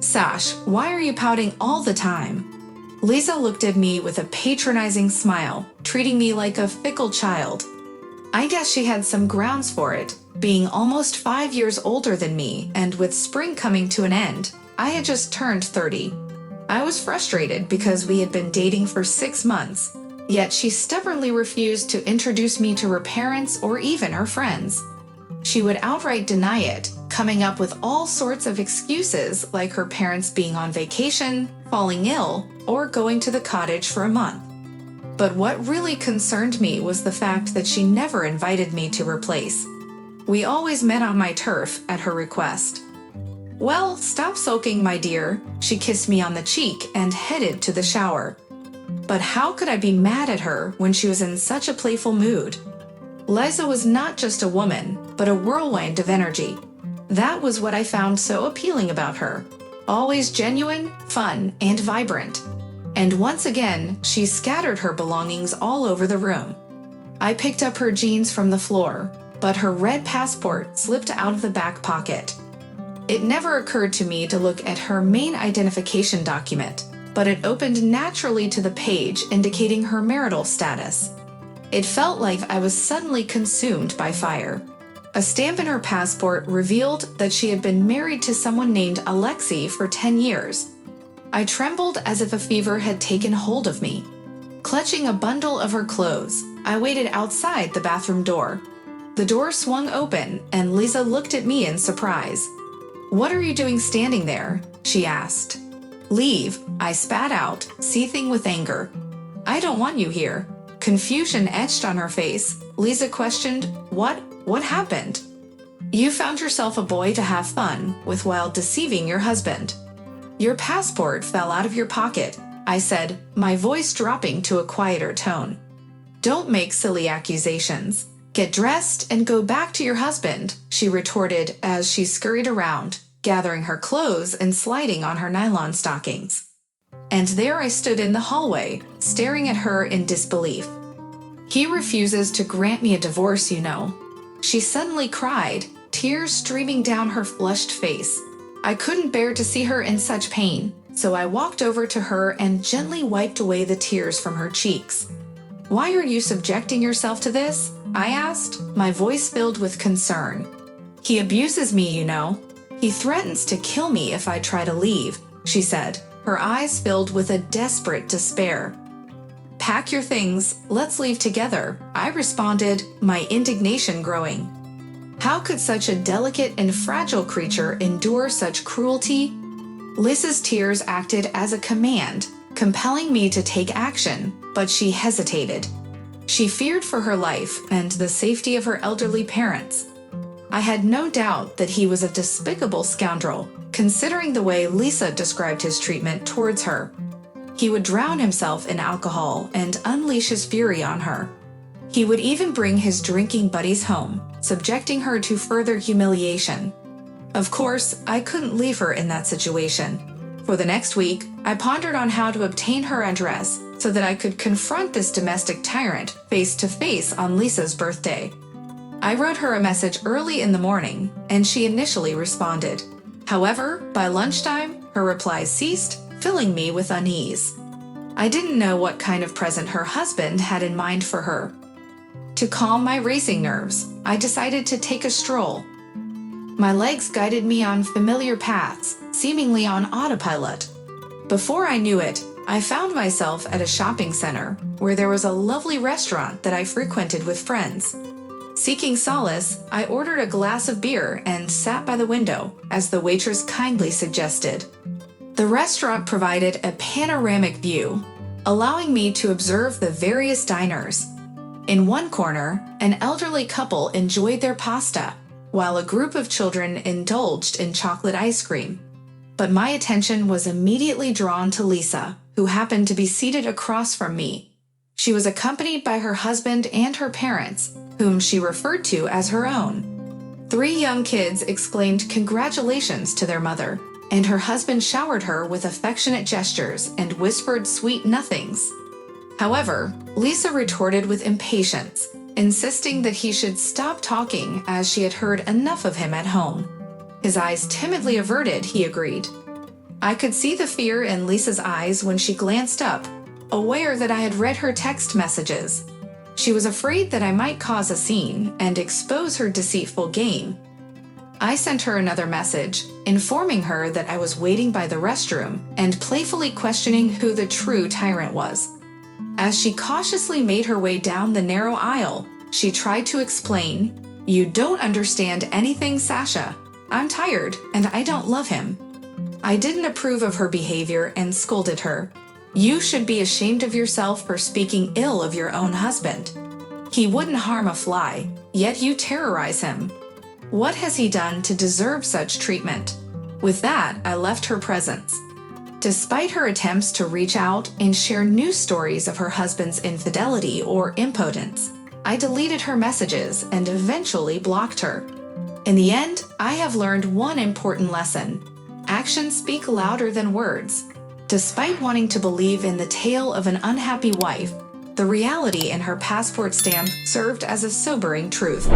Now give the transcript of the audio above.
Sash, why are you pouting all the time? Lisa looked at me with a patronizing smile, treating me like a fickle child. I guess she had some grounds for it, being almost 5 years older than me, and with spring coming to an end, I had just turned 30. I was frustrated because we had been dating for 6 months, yet she stubbornly refused to introduce me to her parents or even her friends. She would outright deny it, coming up with all sorts of excuses like her parents being on vacation, falling ill, or going to the cottage for a month. But what really concerned me was the fact that she never invited me to her place. We always met on my turf at her request. Well, stop sulking, my dear. She kissed me on the cheek and headed to the shower. But how could I be mad at her when she was in such a playful mood? Liza was not just a woman, but a whirlwind of energy. That was what I found so appealing about her. Always genuine, fun, and vibrant. And once again, she scattered her belongings all over the room. I picked up her jeans from the floor, but her red passport slipped out of the back pocket. It never occurred to me to look at her main identification document, but it opened naturally to the page indicating her marital status. It felt like I was suddenly consumed by fire. A stamp in her passport revealed that she had been married to someone named Alexei for 10 years. I trembled as if a fever had taken hold of me. Clutching a bundle of her clothes, I waited outside the bathroom door. The door swung open, and Lisa looked at me in surprise. "What are you doing standing there?" she asked. "Leave," I spat out, seething with anger. "I don't want you here." Confusion etched on her face. Lisa questioned, What happened?" "You found yourself a boy to have fun with while deceiving your husband. Your passport fell out of your pocket," I said, my voice dropping to a quieter tone. "Don't make silly accusations. Get dressed and go back to your husband," she retorted as she scurried around, gathering her clothes and sliding on her nylon stockings. And there I stood in the hallway, staring at her in disbelief. "He refuses to grant me a divorce, you know." She suddenly cried, tears streaming down her flushed face. I couldn't bear to see her in such pain, so I walked over to her and gently wiped away the tears from her cheeks. "Why are you subjecting yourself to this?" I asked, my voice filled with concern. "He abuses me, you know. He threatens to kill me if I try to leave," she said, her eyes filled with a desperate despair. "Pack your things, let's leave together," I responded, my indignation growing. How could such a delicate and fragile creature endure such cruelty? Lisa's tears acted as a command, compelling me to take action, but she hesitated. She feared for her life and the safety of her elderly parents. I had no doubt that he was a despicable scoundrel, considering the way Lisa described his treatment towards her. He would drown himself in alcohol and unleash his fury on her. He would even bring his drinking buddies home, subjecting her to further humiliation. Of course, I couldn't leave her in that situation. For the next week, I pondered on how to obtain her address so that I could confront this domestic tyrant face to face on Lisa's birthday. I wrote her a message early in the morning, and she initially responded. However, by lunchtime, her replies ceased, filling me with unease. I didn't know what kind of present her husband had in mind for her. To calm my racing nerves, I decided to take a stroll. My legs guided me on familiar paths, seemingly on autopilot. Before I knew it, I found myself at a shopping center where there was a lovely restaurant that I frequented with friends. Seeking solace, I ordered a glass of beer and sat by the window, as the waitress kindly suggested. The restaurant provided a panoramic view, allowing me to observe the various diners. In one corner, an elderly couple enjoyed their pasta, while a group of children indulged in chocolate ice cream. But my attention was immediately drawn to Lisa, who happened to be seated across from me. She was accompanied by her husband and her parents, whom she referred to as her own. 3 young kids exclaimed congratulations to their mother, and her husband showered her with affectionate gestures and whispered sweet nothings. However, Lisa retorted with impatience, insisting that he should stop talking as she had heard enough of him at home. His eyes timidly averted, he agreed. I could see the fear in Lisa's eyes when she glanced up, aware that I had read her text messages. She was afraid that I might cause a scene and expose her deceitful game. I sent her another message, informing her that I was waiting by the restroom and playfully questioning who the true tyrant was. As she cautiously made her way down the narrow aisle, she tried to explain, "You don't understand anything, Sasha. I'm tired, and I don't love him." I didn't approve of her behavior and scolded her. "You should be ashamed of yourself for speaking ill of your own husband. He wouldn't harm a fly, yet you terrorize him. What has he done to deserve such treatment?" With that, I left her presence. Despite her attempts to reach out and share news stories of her husband's infidelity or impotence, I deleted her messages and eventually blocked her. In the end, I have learned one important lesson. Actions speak louder than words. Despite wanting to believe in the tale of an unhappy wife, the reality in her passport stamp served as a sobering truth.